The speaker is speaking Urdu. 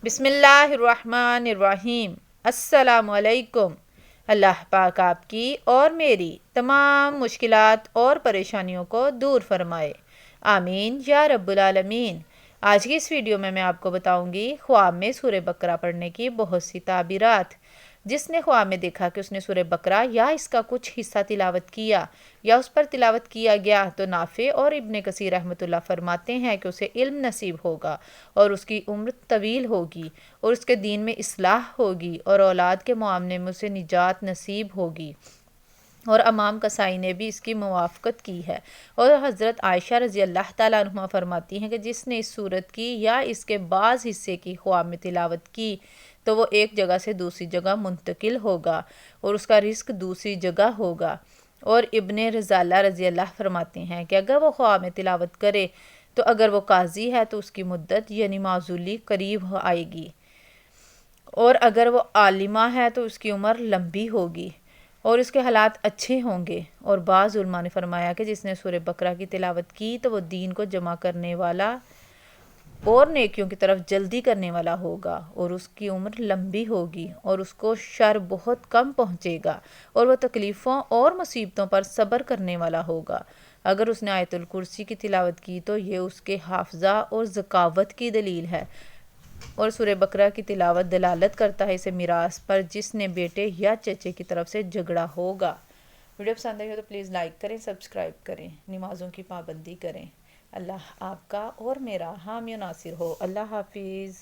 بسم اللہ الرحمن الرحیم۔ السلام علیکم۔ اللہ پاک آپ کی اور میری تمام مشکلات اور پریشانیوں کو دور فرمائے، آمین یا رب العالمین۔ آج کی اس ویڈیو میں آپ کو بتاؤں گی خواب میں سورہ بقرہ پڑھنے کی بہت سی تعبیرات۔ جس نے خواب میں دیکھا کہ اس نے سورہ بقرہ یا اس کا کچھ حصہ تلاوت کیا یا اس پر تلاوت کیا گیا تو نافع اور ابن کثیر رحمۃ اللہ فرماتے ہیں کہ اسے علم نصیب ہوگا اور اس کی عمر طویل ہوگی اور اس کے دین میں اصلاح ہوگی اور اولاد کے معاملے میں اسے نجات نصیب ہوگی۔ اور امام قصائی نے بھی اس کی موافقت کی ہے۔ اور حضرت عائشہ رضی اللہ تعالیٰ عنہ فرماتی ہیں کہ جس نے اس سورت کی یا اس کے بعض حصے کی خواب میں تلاوت کی تو وہ ایک جگہ سے دوسری جگہ منتقل ہوگا اور اس کا رزق دوسری جگہ ہوگا۔ اور ابن رضالہ رضی اللہ فرماتے ہیں کہ اگر وہ خواب میں تلاوت کرے تو اگر وہ قاضی ہے تو اس کی مدت یعنی معزولی قریب آئے گی، اور اگر وہ عالمہ ہے تو اس کی عمر لمبی ہوگی اور اس کے حالات اچھے ہوں گے۔ اور بعض علماء نے فرمایا کہ جس نے سورہ بقرہ کی تلاوت کی تو وہ دین کو جمع کرنے والا اور نیکیوں کی طرف جلدی کرنے والا ہوگا اور اس کی عمر لمبی ہوگی اور اس کو شر بہت کم پہنچے گا اور وہ تکلیفوں اور مصیبتوں پر صبر کرنے والا ہوگا۔ اگر اس نے آیت الکرسی کی تلاوت کی تو یہ اس کے حافظہ اور ذکاوت کی دلیل ہے، اور سورہ بقرہ کی تلاوت دلالت کرتا ہے اسے میراث پر جس نے بیٹے یا چچے کی طرف سے جھگڑا ہوگا۔ ویڈیو پسند آئی ہو تو پلیز لائک کریں، سبسکرائب کریں، نمازوں کی پابندی کریں۔ اللہ آپ کا اور میرا حامی و ناصر ہو۔ اللہ حافظ۔